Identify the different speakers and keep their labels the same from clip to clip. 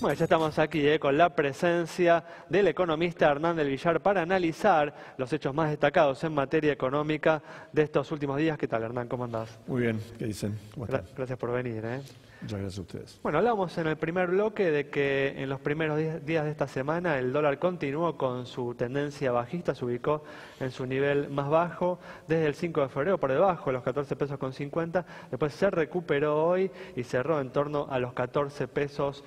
Speaker 1: Bueno, ya estamos aquí con la presencia del economista Hernán del Villar para analizar los hechos más destacados en materia económica de estos últimos días. ¿Qué tal, Hernán? ¿Cómo andás?
Speaker 2: Muy bien, ¿qué dicen? ¿Cómo están?
Speaker 1: Gracias por venir.
Speaker 2: Muchas gracias a ustedes.
Speaker 1: Bueno, hablamos en el primer bloque de que en los primeros días de esta semana el dólar continuó con su tendencia bajista, se ubicó en su nivel más bajo desde el 5 de febrero, por debajo de los 14 pesos con 50, después se recuperó hoy y cerró en torno a los 14 pesos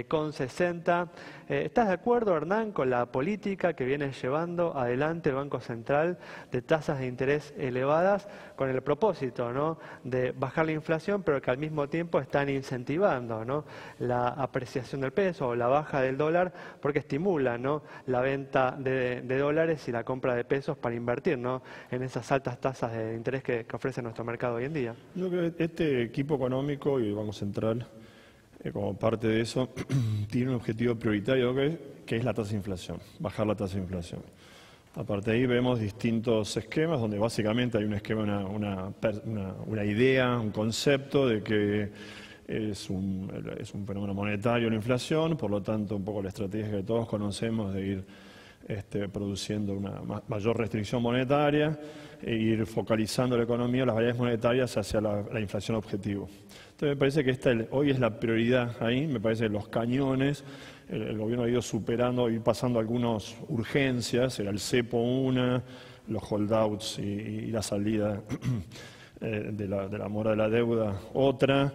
Speaker 1: con 60. ¿Estás de acuerdo, Hernán, con la política que viene llevando adelante el Banco Central de tasas de interés elevadas con el propósito, ¿no?, de bajar la inflación, pero que al mismo tiempo están incentivando, ¿no?, la apreciación del peso o la baja del dólar porque estimula, ¿no?, la venta de dólares y la compra de pesos para invertir, ¿no?, en esas altas tasas de interés que ofrece nuestro mercado hoy en día?
Speaker 2: Yo creo que este equipo económico y el Banco Central, como parte de eso, tiene un objetivo prioritario que es la tasa de inflación, bajar la tasa de inflación. Aparte de ahí vemos distintos esquemas donde básicamente hay un esquema, una idea, un concepto de que es un fenómeno monetario la inflación, por lo tanto un poco la estrategia que todos conocemos de ir produciendo una mayor restricción monetaria e ir focalizando la economía, las variables monetarias hacia la inflación objetivo. Entonces me parece que hoy es la prioridad ahí, me parece que los cañones, el gobierno ha ido superando, ir pasando algunas urgencias, era el cepo una, los holdouts y la salida de la mora de la deuda otra,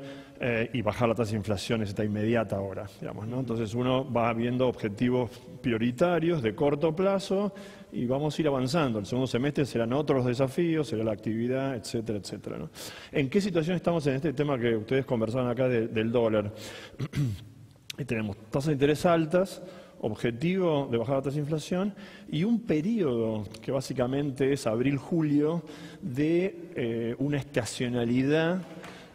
Speaker 2: y bajar la tasa de inflación está inmediata ahora, digamos, ¿no? Entonces uno va viendo objetivos prioritarios de corto plazo y vamos a ir avanzando. El segundo semestre serán otros desafíos, será la actividad, etcétera, etcétera, ¿no? ¿En qué situación estamos en este tema que ustedes conversaban acá del dólar? Tenemos tasas de interés altas, objetivo de bajar la tasa de inflación y un periodo que básicamente es abril-julio de una estacionalidad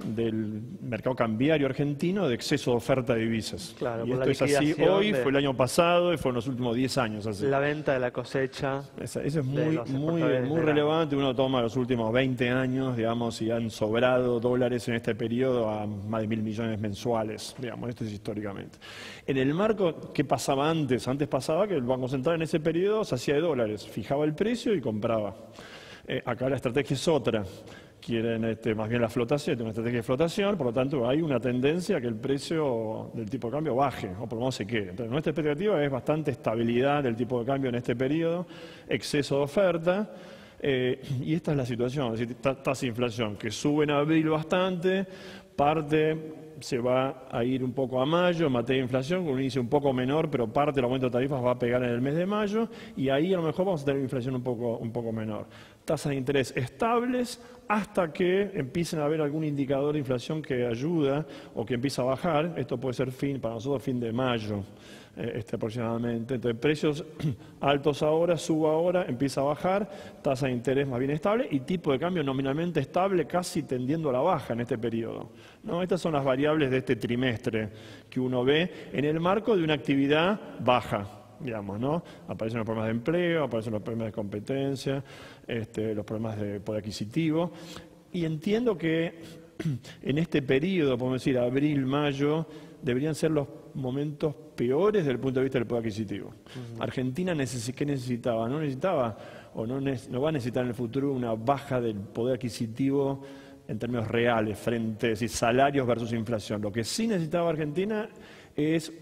Speaker 2: del mercado cambiario argentino de exceso de oferta de divisas.
Speaker 1: Claro,
Speaker 2: y esto es así hoy, fue el año pasado y fueron los últimos 10 años así.
Speaker 1: La venta de la cosecha.
Speaker 2: Eso es muy relevante. Uno toma los últimos 20 años, digamos, y han sobrado dólares en este periodo a más de 1.000 millones mensuales, digamos, esto es históricamente. En el marco, ¿qué pasaba antes? Antes pasaba que el Banco Central en ese periodo se hacía de dólares, fijaba el precio y compraba. Acá la estrategia es otra. Quieren más bien la flotación, una estrategia de flotación, por lo tanto hay una tendencia a que el precio del tipo de cambio baje, o por lo menos se quede. Entonces nuestra expectativa es bastante estabilidad del tipo de cambio en este periodo, exceso de oferta, y esta es la situación, es decir, tasa de inflación que sube en abril bastante, parte se va a ir un poco a mayo en materia de inflación, con un índice un poco menor, pero parte del aumento de tarifas va a pegar en el mes de mayo, y ahí a lo mejor vamos a tener una inflación un poco menor. Tasas de interés estables hasta que empiecen a haber algún indicador de inflación que ayuda o que empieza a bajar. Esto puede ser para nosotros fin de mayo aproximadamente. Entonces precios altos ahora, subo ahora, empieza a bajar, tasa de interés más bien estable y tipo de cambio nominalmente estable, casi tendiendo a la baja en este periodo, ¿no? Estas son las variables de este trimestre que uno ve en el marco de una actividad baja. Digamos, ¿no? Aparecen los problemas de empleo, aparecen los problemas de competencia, los problemas de poder adquisitivo. Y entiendo que en este periodo, podemos decir abril, mayo, deberían ser los momentos peores desde el punto de vista del poder adquisitivo. Argentina, ¿qué necesitaba? No necesitaba, o no va a necesitar en el futuro una baja del poder adquisitivo en términos reales, frente a decir, salarios versus inflación. Lo que sí necesitaba Argentina es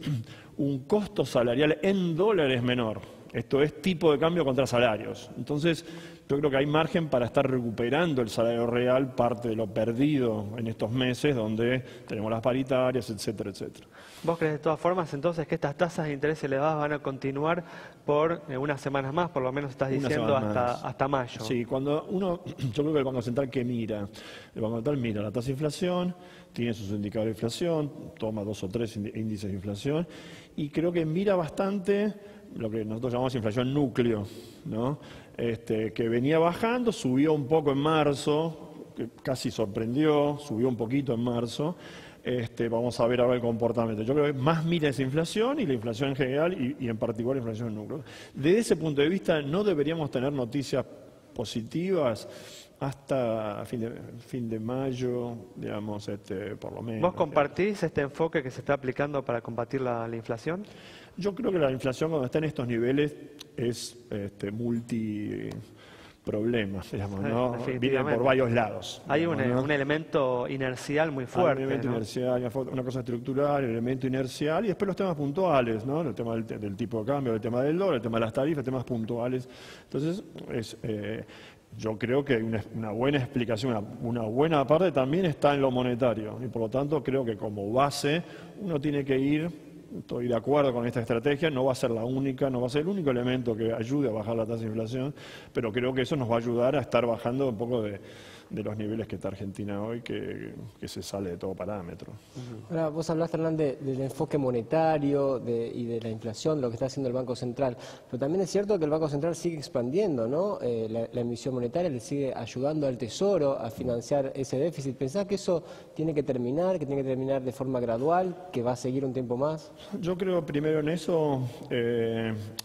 Speaker 2: un costo salarial en dólares menor. Esto es tipo de cambio contra salarios. Entonces, yo creo que hay margen para estar recuperando el salario real, parte de lo perdido en estos meses, donde tenemos las paritarias, etcétera, etcétera.
Speaker 1: ¿Vos crees de todas formas entonces que estas tasas de interés elevadas van a continuar por unas semanas más, por lo menos estás diciendo hasta mayo?
Speaker 2: Sí, yo creo que el Banco Central el Banco Central mira la tasa de inflación, tiene sus indicadores de inflación, toma 2 o 3 índices de inflación y creo que mira bastante lo que nosotros llamamos inflación núcleo, ¿no? Que venía bajando, subió un poco en marzo, que casi sorprendió, subió un poquito en marzo. Vamos a ver ahora el comportamiento. Yo creo que más mira esa inflación y la inflación en general y en particular la inflación en núcleo. Desde ese punto de vista no deberíamos tener noticias positivas hasta fin de mayo, digamos, por lo menos.
Speaker 1: ¿Vos compartís este enfoque que se está aplicando para combatir la inflación?
Speaker 2: Yo creo que la inflación cuando está en estos niveles es multiproblemas, digamos, ¿no? Viene por varios lados.
Speaker 1: Hay
Speaker 2: digamos, ¿no?
Speaker 1: un elemento inercial muy fuerte.
Speaker 2: Hay un elemento inercial, una cosa estructural, el elemento inercial y después los temas puntuales, ¿no? El tema del tipo de cambio, el tema del dólar, el tema de las tarifas, temas puntuales. Entonces, yo creo que una buena explicación, una buena parte también está en lo monetario y por lo tanto creo que como base uno tiene que ir, estoy de acuerdo con esta estrategia, no va a ser la única, no va a ser el único elemento que ayude a bajar la tasa de inflación, pero creo que eso nos va a ayudar a estar bajando un poco de los niveles que está Argentina hoy, que se sale de todo parámetro.
Speaker 3: Ahora, vos hablaste, Hernán, del enfoque monetario y de la inflación, lo que está haciendo el Banco Central, pero también es cierto que el Banco Central sigue expandiendo, ¿no? La emisión monetaria le sigue ayudando al Tesoro a financiar ese déficit. ¿Pensás que eso tiene que terminar de forma gradual, que va a seguir un tiempo más?
Speaker 2: Yo creo primero en eso,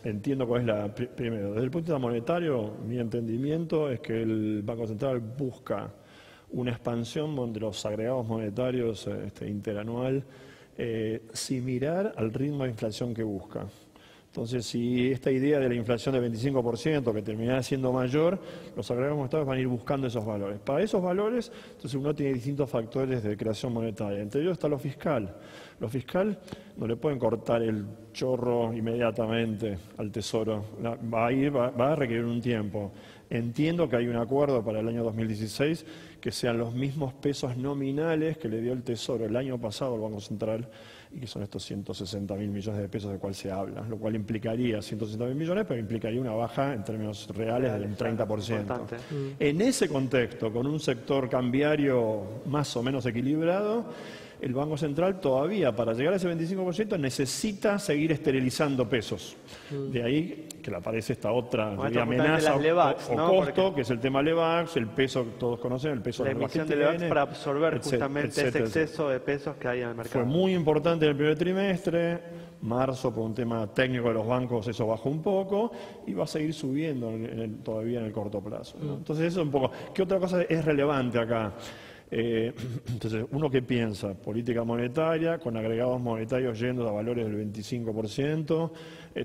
Speaker 2: entiendo cuál es primero, desde el punto de vista monetario, mi entendimiento es que el Banco Central busca una expansión de los agregados monetarios interanual similar al ritmo de inflación que busca. Entonces, si esta idea de la inflación del 25% que terminará siendo mayor, los agregados monetarios van a ir buscando esos valores. Para esos valores, entonces uno tiene distintos factores de creación monetaria. Entre ellos está lo fiscal. Lo fiscal no le pueden cortar el chorro inmediatamente al Tesoro. Va a requerir un tiempo. Entiendo que hay un acuerdo para el año 2016 que sean los mismos pesos nominales que le dio el Tesoro el año pasado al Banco Central y que son estos 160.000 millones de pesos de cual se habla, lo cual implicaría 160.000 millones, pero implicaría una baja en términos reales del 30%. En ese contexto, con un sector cambiario más o menos equilibrado, el Banco Central todavía, para llegar a ese 25%, necesita seguir esterilizando pesos. De ahí que le aparece esta otra amenaza o costo, que es el tema LEVAX, el peso que todos conocen, el peso
Speaker 1: la emisión de LEVAX para absorber justamente ese exceso de pesos que hay en el mercado.
Speaker 2: Fue muy importante en el primer trimestre, marzo por un tema técnico de los bancos eso bajó un poco y va a seguir subiendo todavía en el corto plazo, ¿no? Entonces eso es un poco. ¿Qué otra cosa es relevante acá? Entonces, uno que piensa, política monetaria, con agregados monetarios yendo a valores del 25%,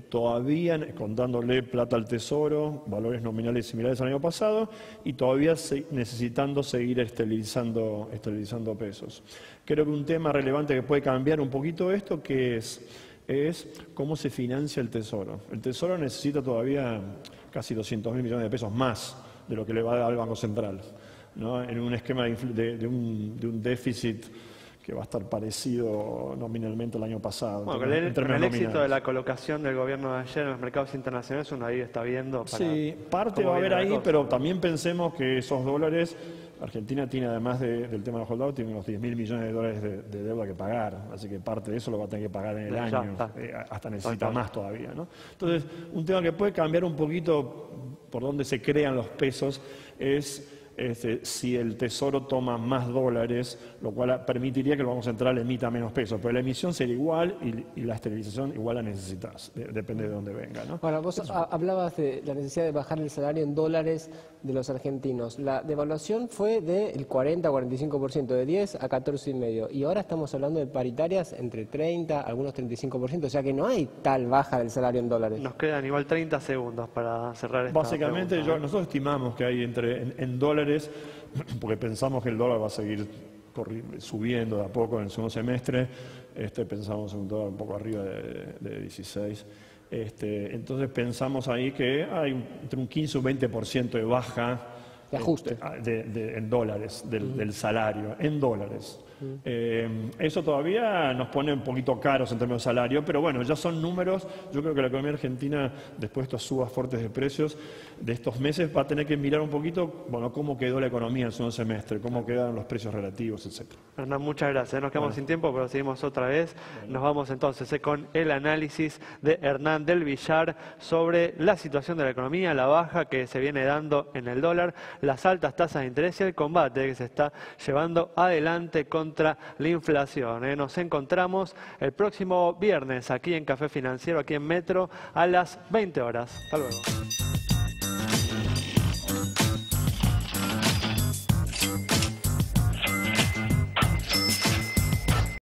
Speaker 2: todavía contándole plata al Tesoro, valores nominales similares al año pasado, y todavía necesitando seguir esterilizando pesos. Creo que un tema relevante que puede cambiar un poquito esto, que es cómo se financia el Tesoro. El Tesoro necesita todavía casi 200.000 millones de pesos más de lo que le va a dar el Banco Central, ¿no? En un esquema de un déficit que va a estar parecido nominalmente al año pasado.
Speaker 1: Bueno, con el éxito de la colocación del gobierno de ayer en los mercados internacionales, uno ahí está viendo.
Speaker 2: Sí, parte va a haber ahí, pero también pensemos que esos dólares, Argentina tiene además del tema de los holdados, tiene unos 10.000 millones de dólares de deuda que pagar, así que parte de eso lo va a tener que pagar en el año, hasta necesita más todavía, ¿no? Entonces, un tema que puede cambiar un poquito por donde se crean los pesos es si el Tesoro toma más dólares, lo cual permitiría que el Banco Central emita menos pesos, pero la emisión sería igual y la esterilización igual la necesitas, depende de dónde venga, ¿no?
Speaker 3: Ahora, vos hablabas de la necesidad de bajar el salario en dólares de los argentinos. La devaluación fue del 40-45%, de 10 a 14,5%, y ahora estamos hablando de paritarias entre 30, algunos 35%, o sea que no hay tal baja del salario en dólares.
Speaker 1: Nos quedan igual 30 segundos para cerrar esta
Speaker 2: Básicamente,
Speaker 1: pregunta.
Speaker 2: nosotros estimamos que hay en dólares, porque pensamos que el dólar va a seguir subiendo de a poco en el segundo semestre, pensamos en un dólar un poco arriba de 16. Entonces pensamos ahí que hay entre un 15 y un 20% de baja
Speaker 3: de ajuste
Speaker 2: en dólares, del salario, en dólares. Eso todavía nos pone un poquito caros en términos de salario, pero bueno, ya son números. Yo creo que la economía argentina, después de estas subas fuertes de precios de estos meses, va a tener que mirar un poquito, bueno, cómo quedó la economía en el segundo semestre, cómo quedaron los precios relativos, etc.
Speaker 1: Hernán, muchas gracias. Nos quedamos sin tiempo, pero seguimos otra vez. Nos vamos entonces con el análisis de Hernán del Villar sobre la situación de la economía, la baja que se viene dando en el dólar, las altas tasas de interés y el combate que se está llevando adelante contra la inflación. Nos encontramos el próximo viernes aquí en Café Financiero, aquí en Metro, a las 20 horas. Hasta luego.